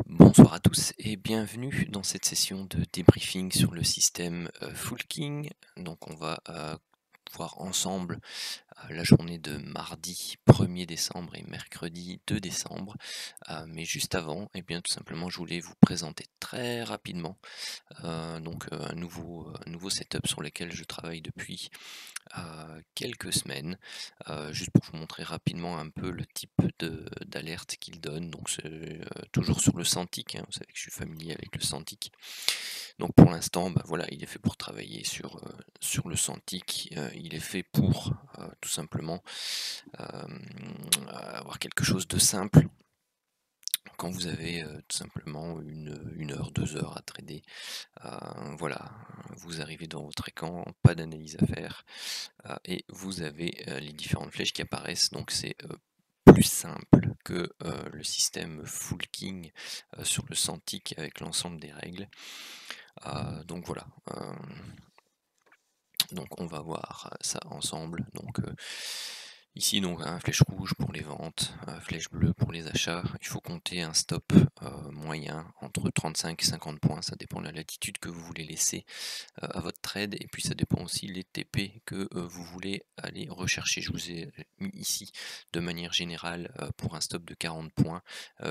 Bonsoir à tous et bienvenue dans cette session de débriefing sur le système Fullking. Donc on va voir ensemble la journée de mardi 1er décembre et mercredi 2 décembre. Mais juste avant, eh bien tout simplement je voulais vous présenter très rapidement un nouveau setup sur lequel je travaille depuis quelques semaines, juste pour vous montrer rapidement un peu le type d'alerte qu'il donne. Donc c'est toujours sur le Cintiq, hein, vous savez que je suis familier avec le Cintiq. Donc pour l'instant, bah, voilà, il est fait pour travailler sur le Cintiq, il est fait pour tout simplement avoir quelque chose de simple. Quand vous avez tout simplement une heure, 2 heures à trader, voilà, vous arrivez devant votre écran, pas d'analyse à faire, et vous avez les différentes flèches qui apparaissent. Donc c'est plus simple que le système Fullking sur le Cintiq avec l'ensemble des règles. Donc voilà. Donc on va voir ça ensemble. Donc ici donc flèche rouge pour les ventes, flèche bleue pour les achats. Il faut compter un stop moyen entre 35 et 50 points, ça dépend de la latitude que vous voulez laisser à votre trade, et puis ça dépend aussi les TP que vous voulez aller rechercher. Je vous ai mis ici de manière générale pour un stop de 40 points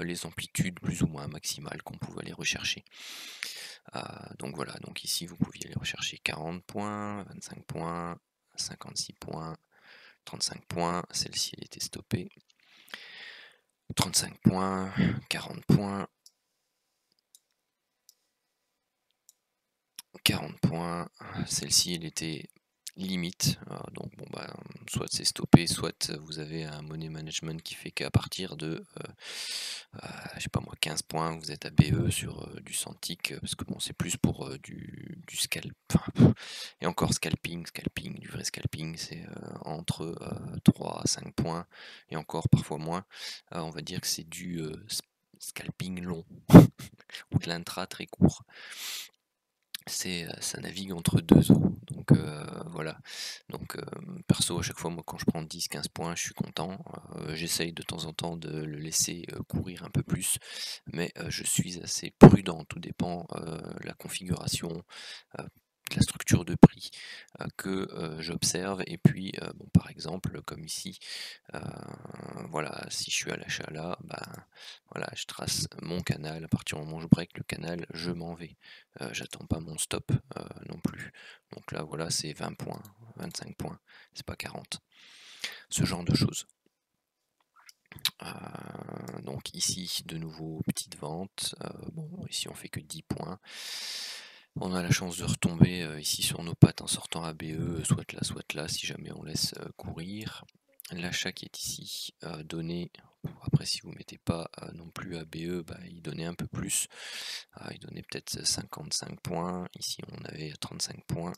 les amplitudes plus ou moins maximales qu'on pouvait aller rechercher. Donc voilà, donc ici vous pouviez aller rechercher 40 points, 25 points, 56 points, 35 points, celle-ci elle était stoppée, 35 points, 40 points, 40 points, celle-ci elle était limite, donc bon bah soit c'est stoppé, soit vous avez un money management qui fait qu'à partir de je sais pas moi 15 points vous êtes à BE sur du Cintiq, parce que bon c'est plus pour du scalp, enfin, et encore scalping, du vrai scalping c'est entre 3 à 5 points, et encore parfois moins. On va dire que c'est du scalping long ou de l'intra très court. Ça navigue entre deux eaux, donc voilà. Donc perso, à chaque fois, moi, quand je prends 10-15 points, je suis content. J'essaye de temps en temps de le laisser courir un peu plus, mais je suis assez prudent. Tout dépend la configuration, de la structure de prix que j'observe. Et puis, bon, par exemple, comme ici, voilà, si je suis à l'achat là, bah, voilà, je trace mon canal. À partir du moment où je break le canal, je m'en vais. J'attends pas mon stop non plus. Donc là, voilà, c'est 20 points, 25 points, c'est pas 40. Ce genre de choses. Donc ici, de nouveau, petite vente. Bon, ici, on fait que 10 points. On a la chance de retomber ici sur nos pattes en sortant ABE, soit là, si jamais on laisse courir. L'achat qui est ici donné, après si vous ne mettez pas non plus ABE, bah, il donnait un peu plus, il donnait peut-être 55 points, ici on avait 35 points.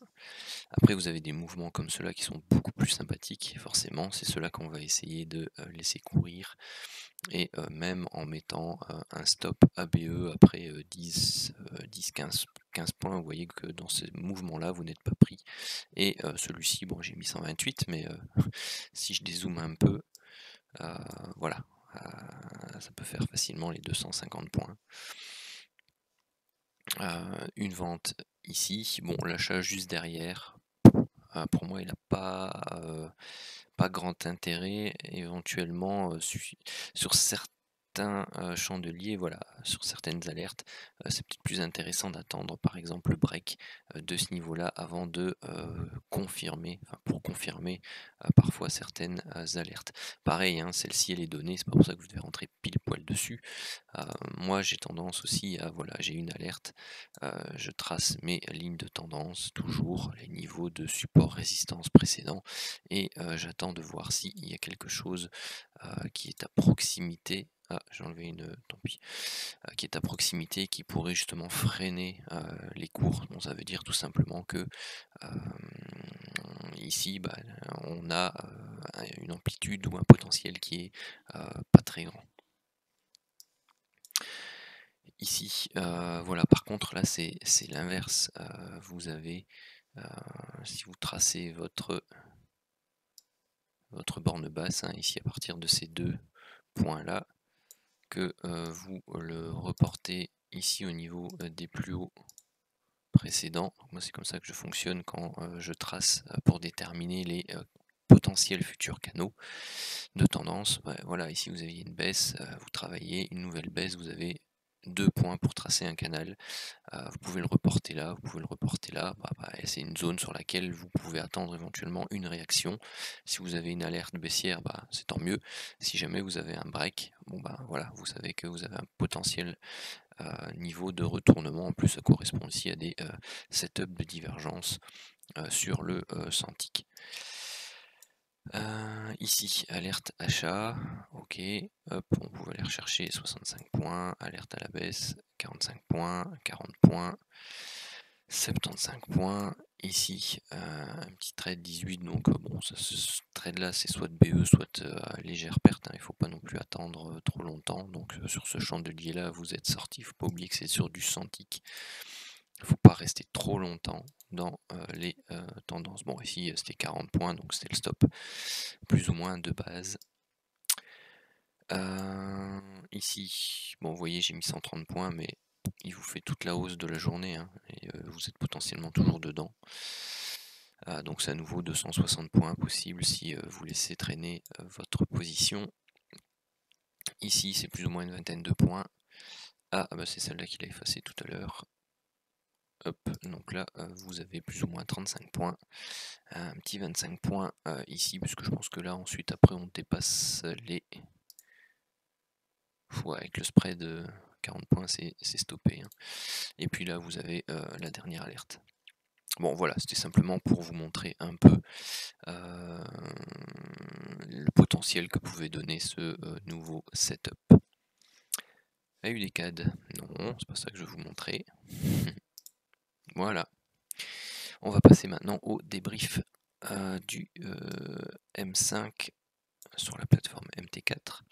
Après vous avez des mouvements comme ceux-là qui sont beaucoup plus sympathiques, forcément, c'est ceux-là qu'on va essayer de laisser courir, et même en mettant un stop ABE après 10-15 points, vous voyez que dans ce mouvement-là, vous n'êtes pas pris. Et celui-ci, bon, j'ai mis 128, mais si je dézoome un peu, voilà, ça peut faire facilement les 250 points. Une vente ici, bon, l'achat juste derrière, pour moi, il n'a pas grand intérêt. Éventuellement, sur certains chandeliers, voilà, sur certaines alertes, c'est peut-être plus intéressant d'attendre par exemple le break de ce niveau-là avant de confirmer, enfin pour confirmer parfois certaines alertes. Pareil, hein, celle-ci elle est donnée, c'est pas pour ça que vous devez rentrer pile poil dessus. Moi j'ai tendance aussi à, voilà, j'ai une alerte, je trace mes lignes de tendance, toujours les niveaux de support résistance précédents, et j'attends de voir s'il y a quelque chose qui est à proximité. Ah, j'ai enlevé une, tant pis. Qui est à proximité, qui pourrait justement freiner les cours. Bon, ça veut dire tout simplement que ici, bah, on a une amplitude ou un potentiel qui est pas très grand. Ici, voilà, par contre, là, c'est l'inverse. Vous avez, si vous tracez votre borne basse, hein, ici, à partir de ces deux points-là, que vous le reportez ici au niveau des plus hauts précédents. Donc moi c'est comme ça que je fonctionne quand je trace pour déterminer les potentiels futurs canaux de tendance. Ouais, voilà, ici vous aviez une baisse, vous travaillez une nouvelle baisse, vous avez 2 points pour tracer un canal. Vous pouvez le reporter là, vous pouvez le reporter là. C'est une zone sur laquelle vous pouvez attendre éventuellement une réaction. Si vous avez une alerte baissière, c'est tant mieux. Si jamais vous avez un break, voilà, vous savez que vous avez un potentiel niveau de retournement. En plus, ça correspond aussi à des setups de divergence sur le Santic. Ici, alerte achat, ok, hop, on pouvait aller rechercher 65 points, alerte à la baisse, 45 points, 40 points, 75 points, ici un petit trade 18, donc bon, ce trade là c'est soit de BE, soit légère perte, hein, il ne faut pas non plus attendre trop longtemps, donc sur ce chandelier là vous êtes sorti, il ne faut pas oublier que c'est sur du Santic. Il ne faut pas rester trop longtemps dans les tendances. Bon, ici c'était 40 points, donc c'était le stop plus ou moins de base. Ici, bon, vous voyez, j'ai mis 130 points, mais il vous fait toute la hausse de la journée, hein, et vous êtes potentiellement toujours dedans. Donc c'est à nouveau 260 points possible si vous laissez traîner votre position. Ici, c'est plus ou moins une vingtaine de points. C'est celle-là qu'il a effacée tout à l'heure. Hop, donc là, vous avez plus ou moins 35 points. Un petit 25 points ici, parce que je pense que là, ensuite, après, on dépasse les... avec le spread 40 points, c'est stoppé. Hein. Et puis là, vous avez la dernière alerte. Bon, voilà, c'était simplement pour vous montrer un peu le potentiel que pouvait donner ce nouveau setup. AUDCAD, non, c'est pas ça que je vais vous montrer. Voilà. On va passer maintenant au débrief du M5 sur la plateforme MT4.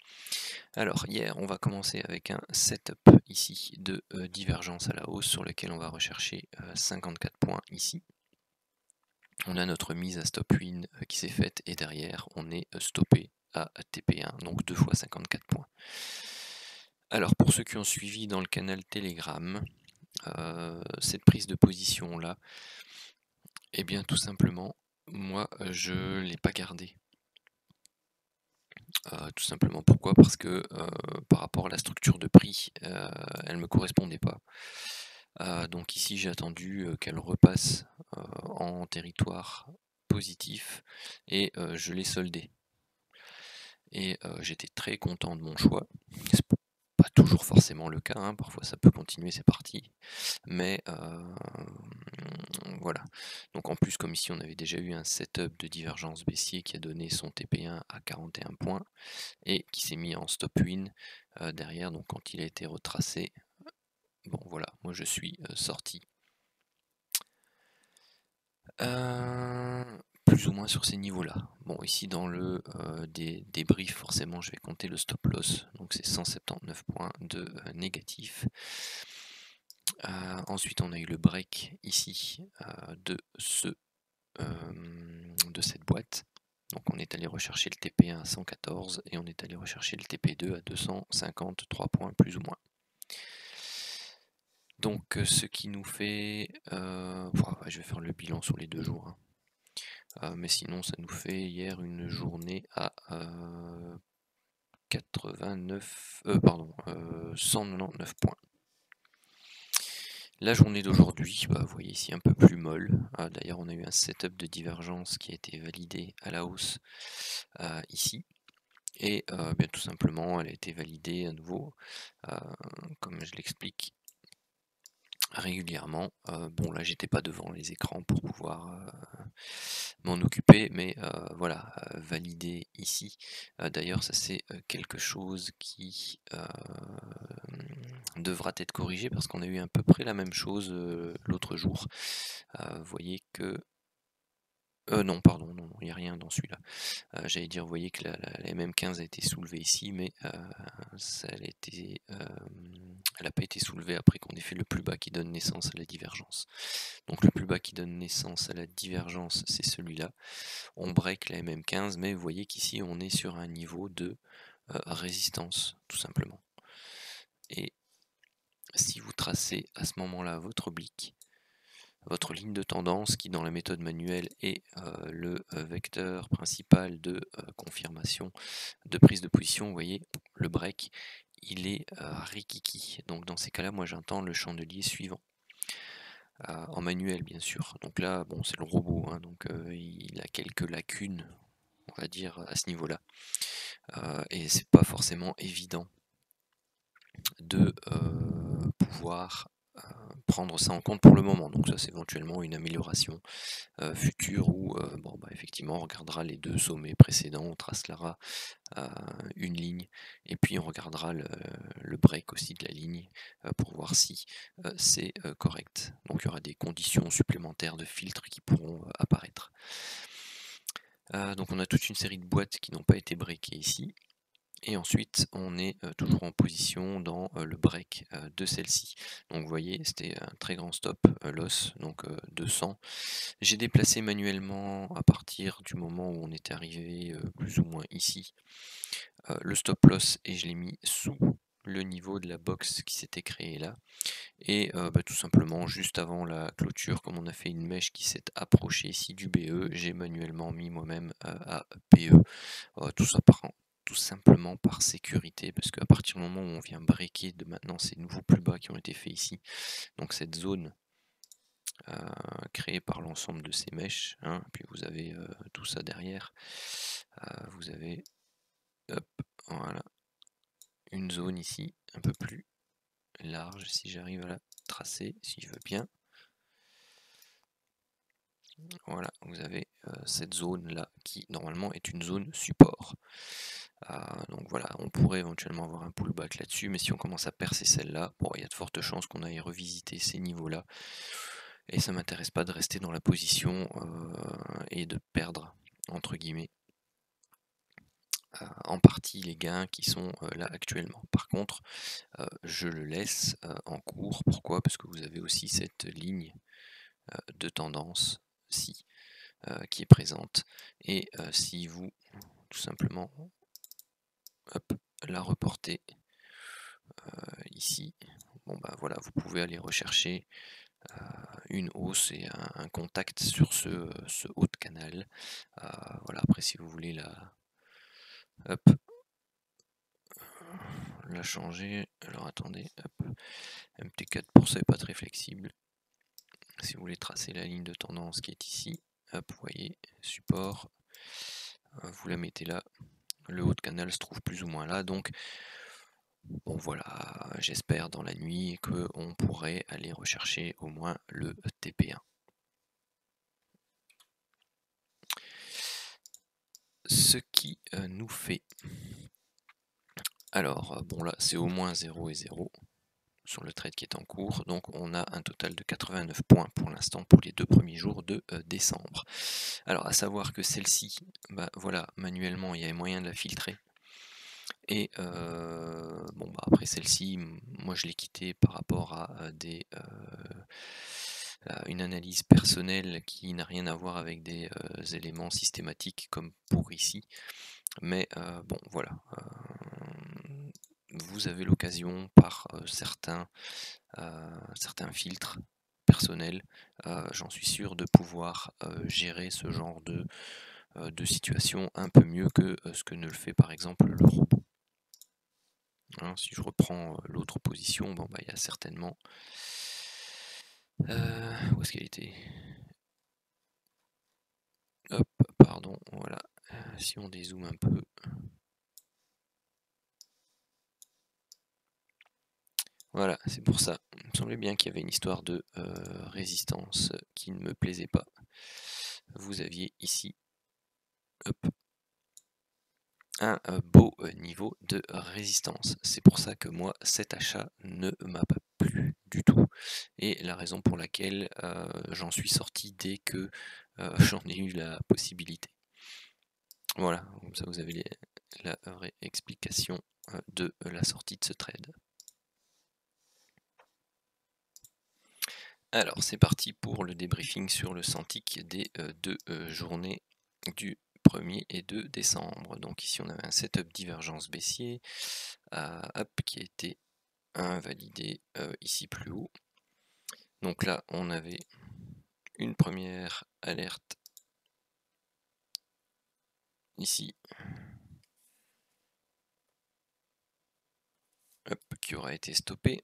Alors hier on va commencer avec un setup ici de divergence à la hausse sur lequel on va rechercher 54 points ici. On a notre mise à stop win qui s'est faite et derrière on est stoppé à TP1, donc 2 fois 54 points. Alors pour ceux qui ont suivi dans le canal Telegram, cette prise de position là, eh bien tout simplement moi je ne l'ai pas gardée. Tout simplement pourquoi? Parce que par rapport à la structure de prix, elle ne me correspondait pas. Donc ici j'ai attendu qu'elle repasse en territoire positif et je l'ai soldée. Et j'étais très content de mon choix. C'est pas toujours forcément le cas, hein. Parfois ça peut continuer, c'est parti. Mais voilà. Donc en plus, comme ici on avait déjà eu un setup de divergence baissier qui a donné son TP1 à 41 points et qui s'est mis en stop win derrière, donc quand il a été retracé, bon voilà, moi je suis sorti. Plus ou moins sur ces niveaux-là. Bon, ici dans le débrief, forcément, je vais compter le stop loss. Donc c'est 179 points de négatif. Ensuite, on a eu le break ici de cette boîte. Donc on est allé rechercher le TP1 à 114 et on est allé rechercher le TP2 à 253 points plus ou moins. Donc ce qui nous fait... je vais faire le bilan sur les 2 jours. Hein. Mais sinon ça nous fait hier une journée à 199 points. La journée d'aujourd'hui, vous voyez ici un peu plus molle. D'ailleurs on a eu un setup de divergence qui a été validé à la hausse ici. Et tout simplement elle a été validée à nouveau, comme je l'explique régulièrement. Bon là j'étais pas devant les écrans pour pouvoir m'en occuper, mais voilà, valider ici. D'ailleurs ça c'est quelque chose qui devra être corrigé parce qu'on a eu à peu près la même chose l'autre jour. Vous voyez que non, pardon, non, il n'y a rien dans celui-là. J'allais dire, vous voyez que la MM15 a été soulevée ici, mais elle n'a pas été soulevée après qu'on ait fait le plus bas qui donne naissance à la divergence. Donc le plus bas qui donne naissance à la divergence, c'est celui-là. On break la MM15, mais vous voyez qu'ici on est sur un niveau de résistance, tout simplement. et si vous tracez à ce moment-là votre oblique, votre ligne de tendance qui dans la méthode manuelle est le vecteur principal de confirmation de prise de position, vous voyez, le break, il est rikiki. Donc dans ces cas-là, moi j'entends le chandelier suivant. En manuel bien sûr. Donc là, bon, c'est le robot, hein, donc il a quelques lacunes, on va dire, à ce niveau-là. Et c'est pas forcément évident de pouvoir prendre ça en compte pour le moment. Donc ça, c'est éventuellement une amélioration future où bon, bah, effectivement on regardera les deux sommets précédents, on tracera une ligne et puis on regardera le break aussi de la ligne pour voir si c'est correct. Donc il y aura des conditions supplémentaires de filtres qui pourront apparaître. Donc on a toute une série de boîtes qui n'ont pas été breakées ici. Et ensuite, on est toujours en position dans le break de celle-ci. Donc vous voyez, c'était un très grand stop loss, donc 200. J'ai déplacé manuellement à partir du moment où on était arrivé plus ou moins ici le stop loss et je l'ai mis sous le niveau de la box qui s'était créée là. Et bah, tout simplement, juste avant la clôture, comme on a fait une mèche qui s'est approchée ici du BE, j'ai manuellement mis moi-même à PE. Tout simplement par sécurité, parce qu'à partir du moment où on vient breaker de maintenant ces nouveaux plus bas qui ont été faits ici, donc cette zone créée par l'ensemble de ces mèches, hein, puis vous avez tout ça derrière, vous avez hop, voilà, une zone ici un peu plus large, si j'arrive à la tracer, si je veux bien. Voilà, vous avez cette zone là qui normalement est une zone support. Donc voilà, on pourrait éventuellement avoir un pullback là-dessus, mais si on commence à percer celle-là, bon, il y a de fortes chances qu'on aille revisiter ces niveaux-là. Et ça m'intéresse pas de rester dans la position et de perdre, entre guillemets, en partie les gains qui sont là actuellement. Par contre, je le laisse en cours. Pourquoi? Parce que vous avez aussi cette ligne de tendance ci qui est présente. Et si vous, tout simplement, hop, la reportez ici, bon bah voilà, vous pouvez aller rechercher une hausse et un contact sur ce haut de canal. Voilà, après si vous voulez hop, la changer, alors attendez, hop, MT4 pour ça n'est pas très flexible. Si vous voulez tracer la ligne de tendance qui est ici, hop, vous voyez, support, vous la mettez là, le haut de canal se trouve plus ou moins là, donc bon voilà, j'espère dans la nuit qu'on pourrait aller rechercher au moins le TP1. Ce qui nous fait, alors bon là c'est au moins 0 et 0 sur le trade qui est en cours, donc on a un total de 89 points pour l'instant pour les 2 premiers jours de décembre. Alors à savoir que celle-ci, bah voilà, manuellement il y avait moyen de la filtrer. Et bon bah après celle-ci, moi je l'ai quittée par rapport à une analyse personnelle qui n'a rien à voir avec des éléments systématiques comme pour ici. Mais bon voilà, vous avez l'occasion par certains filtres personnels, j'en suis sûr, de pouvoir gérer ce genre de situation un peu mieux que ce que ne le fait par exemple le robot. Hein, si je reprends l'autre position, bon, bah, il y a certainement... où est-ce qu'elle était? Hop, pardon, voilà. Si on dézoome un peu... Voilà, c'est pour ça. Il me semblait bien qu'il y avait une histoire de résistance qui ne me plaisait pas. Vous aviez ici, hop, un beau niveau de résistance. C'est pour ça que moi, cet achat ne m'a pas plu du tout. Et la raison pour laquelle j'en suis sorti dès que j'en ai eu la possibilité. Voilà, comme ça vous avez la vraie explication de la sortie de ce trade. Alors c'est parti pour le débriefing sur le Santic des deux journées du 1er et 2 décembre. Donc ici on avait un setup divergence baissier hop, qui a été invalider ici plus haut. Donc là, on avait une première alerte ici, hop, qui aura été stoppée.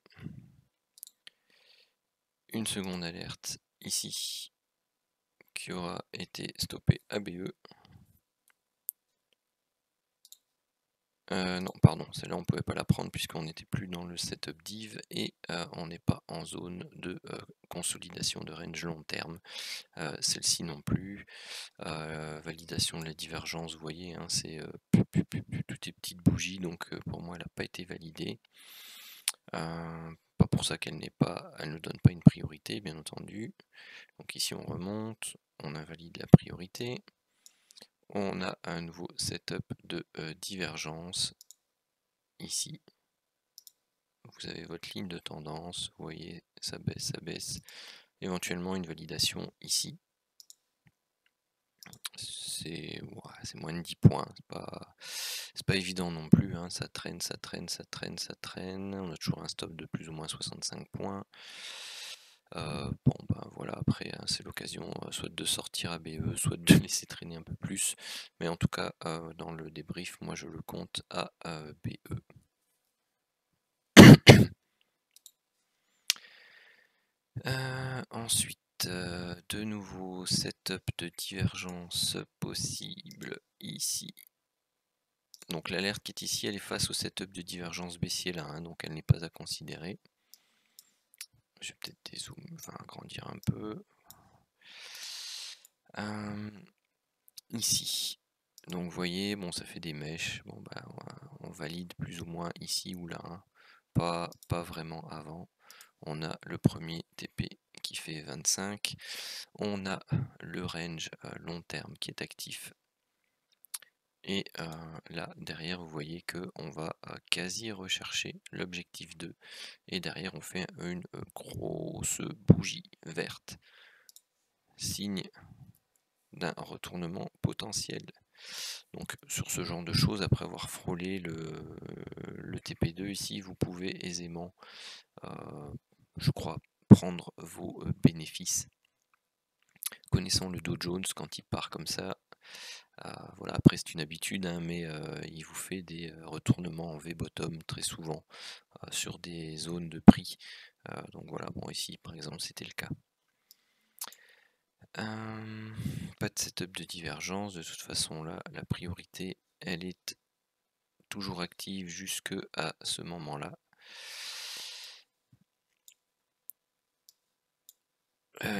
Une seconde alerte ici, qui aura été stoppée ABE. Non, pardon, celle-là on pouvait pas la prendre puisqu'on n'était plus dans le setup div et on n'est pas en zone de consolidation de range long terme. Celle-ci non plus. Validation de la divergence, vous voyez, hein, c'est toutes les petites bougies, donc pour moi elle n'a pas été validée. Pas pour ça qu'elle ne donne pas une priorité, bien entendu. Donc ici on remonte, on invalide la priorité. On a un nouveau setup de divergence ici. Vous avez votre ligne de tendance, vous voyez, ça baisse. Éventuellement une validation ici. C'est moins de 10 points, c'est pas évident non plus, hein. Ça traîne. On a toujours un stop de plus ou moins 65 points. Bon ben voilà, après hein, c'est l'occasion soit de sortir à BE, soit de laisser traîner un peu plus. Mais en tout cas, dans le débrief, moi je le compte à BE. Ensuite, de nouveau setup de divergence possible ici. Donc l'alerte qui est ici, elle est face au setup de divergence baissier là, hein, donc elle n'est pas à considérer. Je vais peut-être dézoomer, enfin agrandir un peu. Ici, donc vous voyez, bon ça fait des mèches, bon bah on valide plus ou moins ici ou là, hein. Pas vraiment avant. On a le premier TP qui fait 25, on a le range long terme qui est actif. Et là, derrière, vous voyez qu'on va quasi rechercher l'objectif 2. Et derrière, on fait une grosse bougie verte. Signe d'un retournement potentiel. Donc sur ce genre de choses, après avoir frôlé le TP2 ici, vous pouvez aisément, je crois, prendre vos bénéfices. Connaissant le Dow Jones, quand il part comme ça, voilà, après c'est une habitude, hein, mais il vous fait des retournements en V-bottom très souvent sur des zones de prix. Donc voilà, bon ici par exemple c'était le cas. Pas de setup de divergence, de toute façon là la priorité elle est toujours active jusque à ce moment-là.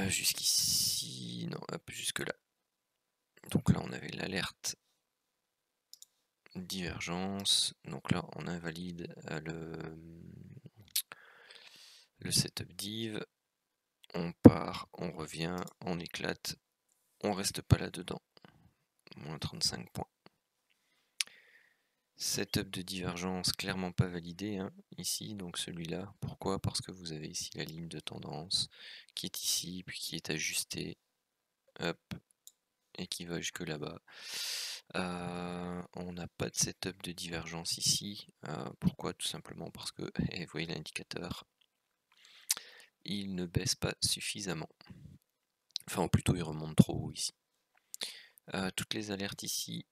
Jusqu'ici, non, hop, jusque là. Donc là on avait l'alerte divergence, donc là on invalide le setup div, on part, on revient, on éclate, on reste pas là dedans, moins 35 points. Setup de divergence clairement pas validé hein, ici, donc celui-là. Pourquoi? Parce que vous avez ici la ligne de tendance qui est ici, puis qui est ajustée, hop, et qui va jusque là-bas. On n'a pas de setup de divergence ici. Pourquoi? Tout simplement parce que, vous voyez l'indicateur, il ne baisse pas suffisamment. Enfin, plutôt il remonte trop haut ici. Toutes les alertes ici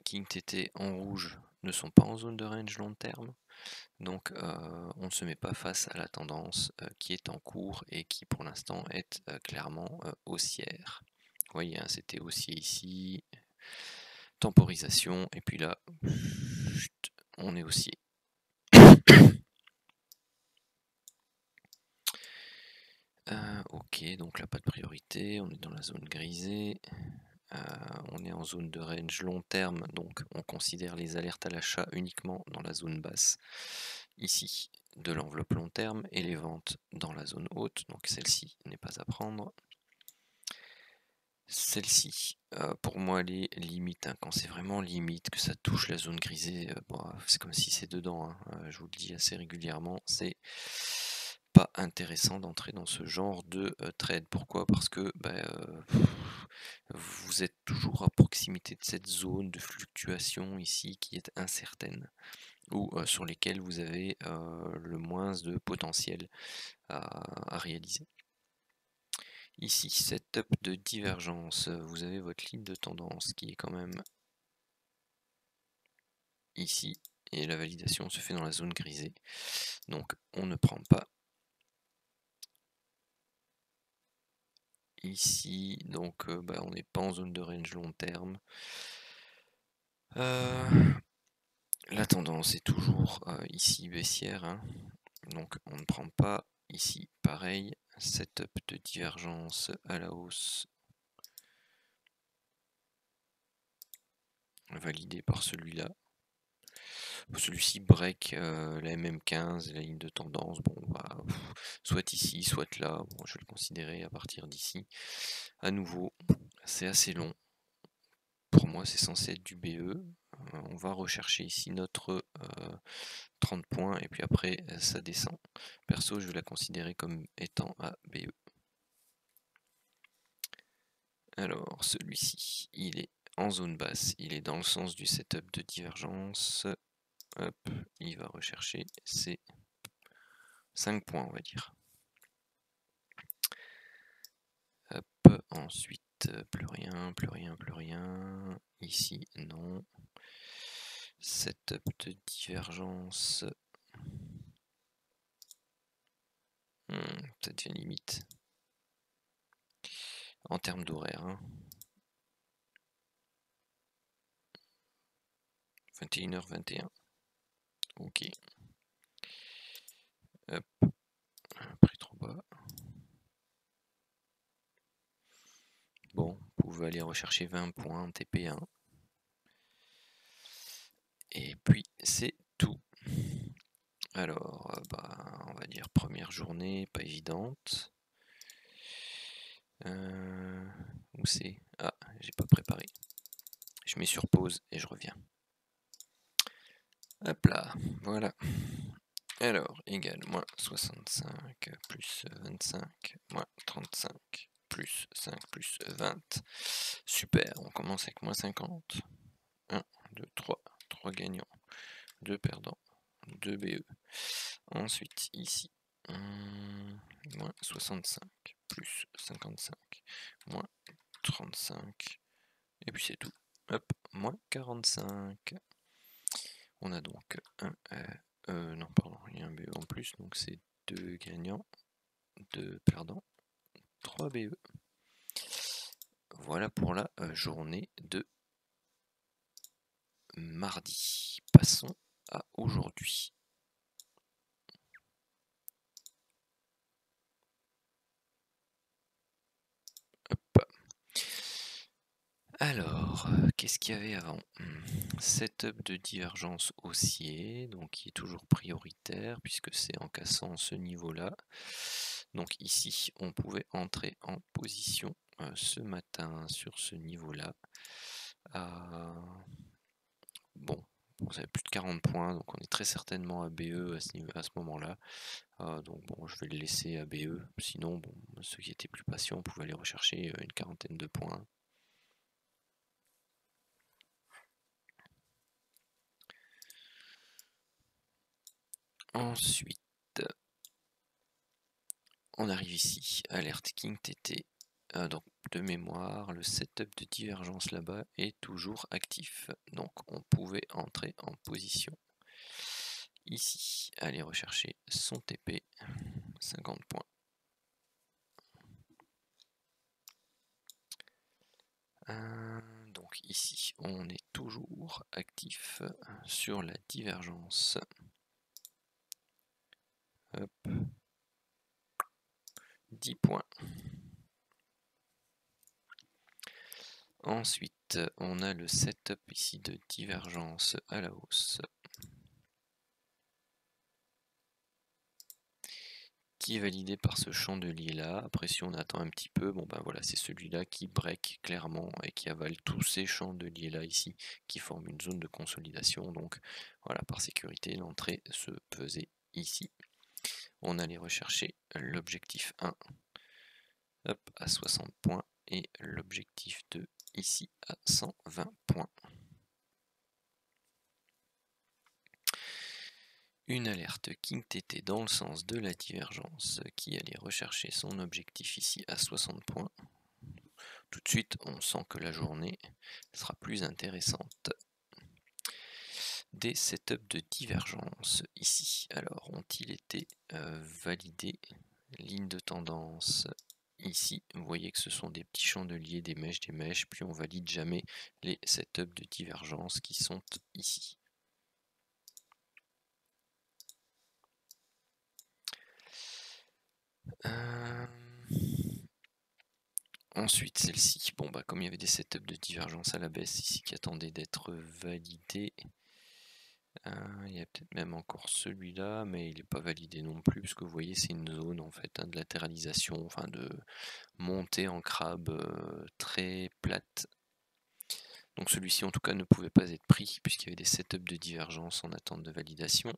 qui étaient en rouge ne sont pas en zone de range long terme. Donc on ne se met pas face à la tendance qui est en cours et qui pour l'instant est clairement haussière. Vous voyez, hein, c'était haussier ici, temporisation, et puis là, on est haussier. Ok, donc là pas de priorité, on est dans la zone grisée. On est en zone de range long terme, donc on considère les alertes à l'achat uniquement dans la zone basse, ici, de l'enveloppe long terme, et les ventes dans la zone haute, donc celle-ci n'est pas à prendre. Celle-ci, pour moi, elle est limite, hein. Quand c'est vraiment limite, que ça touche la zone grisée, bon, c'est comme si c'est dedans, hein. Je vous le dis assez régulièrement, c'est pas intéressant d'entrer dans ce genre de trade. Pourquoi? Parce que vous êtes toujours à proximité de cette zone de fluctuation ici qui est incertaine. ou sur lesquels vous avez le moins de potentiel à réaliser. Ici, setup de divergence, vous avez votre ligne de tendance qui est quand même ici, et la validation se fait dans la zone grisée, donc on ne prend pas. Ici, donc on n'est pas en zone de range long terme. La tendance est toujours ici baissière, hein. Donc on ne prend pas. Ici pareil, setup de divergence à la hausse, validé par celui-là. Celui-ci break la MM15, la ligne de tendance, bon soit ici, soit là, bon, je vais le considérer à partir d'ici. À nouveau, c'est assez long. Pour moi, c'est censé être du BE. On va rechercher ici notre 30 points et puis après ça descend. Perso, je vais la considérer comme étant à BE. Alors, celui-ci, il est en zone basse, il est dans le sens du setup de divergence. Hop, il va rechercher ses 5 points, on va dire. Hop, ensuite, plus rien, plus rien, plus rien. Ici, non. Setup de divergence. Ça devient limite. En termes d'horaire. Hein. 21h21. Ok. Hop. Prix trop bas. Bon, vous pouvez aller rechercher 20 points TP1. Et puis c'est tout. Alors, on va dire première journée, pas évidente. Où c'est? Ah, j'ai pas préparé. Je mets sur pause et je reviens. Hop là, voilà. Alors, égal, moins 65 plus 25, moins 35, plus 5 plus 20. Super, on commence avec moins 50. 1, 2, 3. 3 gagnants, 2 perdants, 2 BE. Ensuite, ici, moins 65, plus 55, moins 35. Et puis c'est tout. Hop, moins 45. On a donc non, pardon, il y a un BE en plus, donc c'est 2 gagnants, 2 perdants, 3 BE. Voilà pour la journée de mardi. Passons à aujourd'hui. Hop. Alors, qu'est-ce qu'il y avait avant? Setup de divergence haussier, donc qui est toujours prioritaire puisque c'est en cassant ce niveau-là. Donc ici, on pouvait entrer en position ce matin sur ce niveau-là. Bon, vous avez plus de 40 points, donc on est très certainement à BE à ce moment-là. Donc bon, je vais le laisser à BE. Sinon, bon, ceux qui étaient plus patients pouvaient aller rechercher une quarantaine de points. Ensuite, on arrive ici, alerte King TT. Donc de mémoire, le setup de divergence là-bas est toujours actif. Donc on pouvait entrer en position. Ici, aller rechercher son TP, 50 points. Donc ici, on est toujours actif sur la divergence. Hop. 10 points. Ensuite, on a le setup ici de divergence à la hausse. Qui est validé par ce champ de lilas. Après, si on attend un petit peu, bon voilà, c'est celui-là qui break clairement et qui avale tous ces champs de lilas ici, qui forment une zone de consolidation. Donc voilà, par sécurité, l'entrée se faisait ici. On allait rechercher l'objectif 1 à 60 points et l'objectif 2 ici à 120 points. une alerte King TT dans le sens de la divergence qui allait rechercher son objectif ici à 60 points. Tout de suite, on sent que la journée sera plus intéressante. Des setups de divergence ici. Alors, ont-ils été validés? Ligne de tendance ici. Vous voyez que ce sont des petits chandeliers, des mèches, puis on valide jamais les setups de divergence qui sont ici. Ensuite, celle-ci, bon bah comme il y avait des setups de divergence à la baisse ici qui attendaient d'être validés, il y a peut-être même encore celui-là, mais il n'est pas validé non plus, parce que vous voyez c'est une zone en fait de latéralisation, enfin de montée en crabe très plate. Donc celui-ci en tout cas ne pouvait pas être pris puisqu'il y avait des setups de divergence en attente de validation.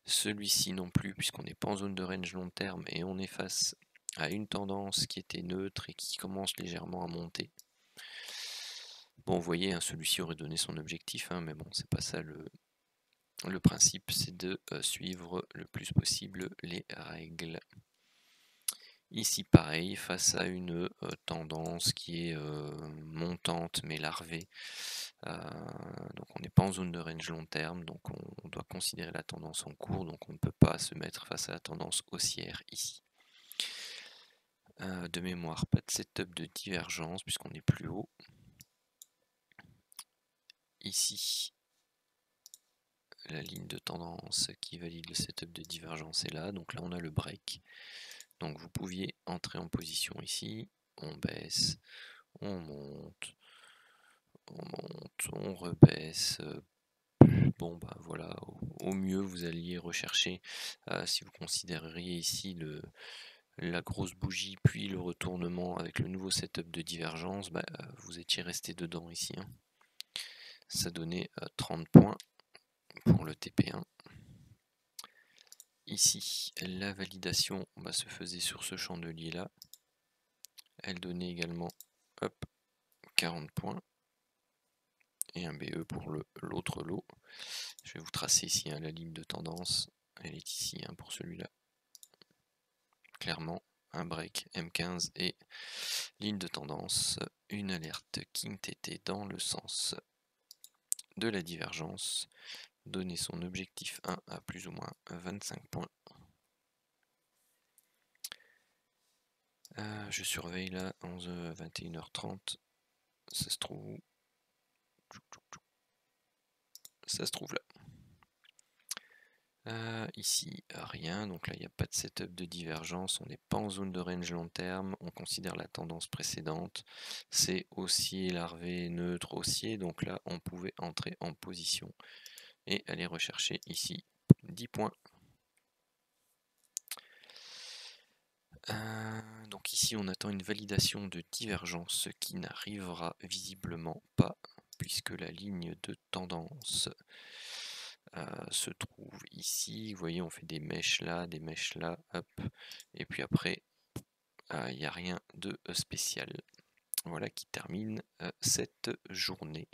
Celui-ci non plus puisqu'on n'est pas en zone de range long terme et on est face à une tendance qui était neutre et qui commence légèrement à monter. Bon, vous voyez, celui-ci aurait donné son objectif, mais bon, c'est pas ça le principe, c'est de suivre le plus possible les règles. Ici, pareil, face à une tendance qui est montante mais larvée. Donc on n'est pas en zone de range long terme, donc on doit considérer la tendance en cours, donc on ne peut pas se mettre face à la tendance haussière ici. De mémoire, pas de setup de divergence puisqu'on est plus haut. Ici, la ligne de tendance qui valide le setup de divergence est là, donc là on a le break. Donc vous pouviez entrer en position ici, on baisse, on monte, on rebaisse. Bon bah voilà, au mieux vous alliez rechercher, si vous considéreriez ici la grosse bougie puis le retournement avec le nouveau setup de divergence, vous étiez resté dedans ici. Ça donnait 30 points pour le TP1. Ici, la validation se faisait sur ce chandelier là. Elle donnait également 40 points et un BE pour l'autre lot. Je vais vous tracer ici la ligne de tendance. Elle est ici pour celui-là. Clairement, un break M15 et ligne de tendance, une alerte King TT dans le sens de la divergence. Donner son objectif 1 à plus ou moins 25 points. Je surveille là, 21h30. Ça se trouve où? Ça se trouve là. Ici, rien. Donc là, il n'y a pas de setup de divergence. On n'est pas en zone de range long terme. On considère la tendance précédente. C'est haussier, larvé, neutre, haussier. Donc là, on pouvait entrer en position et aller rechercher ici 10 points. Donc ici, on attend une validation de divergence, ce qui n'arrivera visiblement pas, puisque la ligne de tendance se trouve ici. Vous voyez, on fait des mèches là, hop, et puis après, il n'y a rien de spécial. Voilà qui termine cette journée.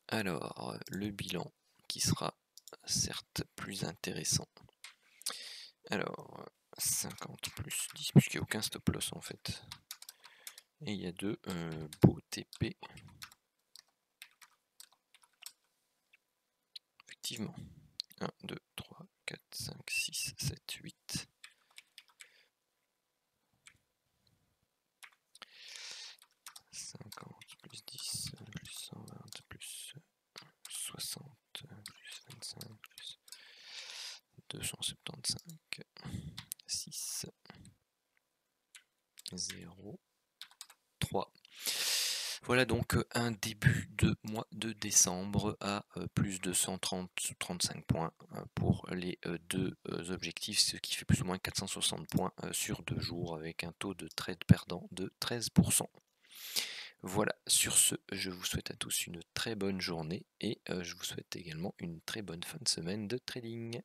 Alors, le bilan qui sera certes plus intéressant. Alors, 50 plus 10, puisqu'il n'y a aucun stop loss en fait. Et il y a deux beaux TP. Effectivement. 1, 2, 3, 4, 5, 6, 7, 8. 50 plus 10, plus 120, plus 60, plus 25, plus 275, 6, 0, 3. Voilà donc un début de mois de décembre à plus de 130-35 points pour les deux objectifs, ce qui fait plus ou moins 460 points sur 2 jours avec un taux de trade perdant de 13%. Voilà, sur ce, je vous souhaite à tous une très bonne journée et je vous souhaite également une très bonne fin de semaine de trading.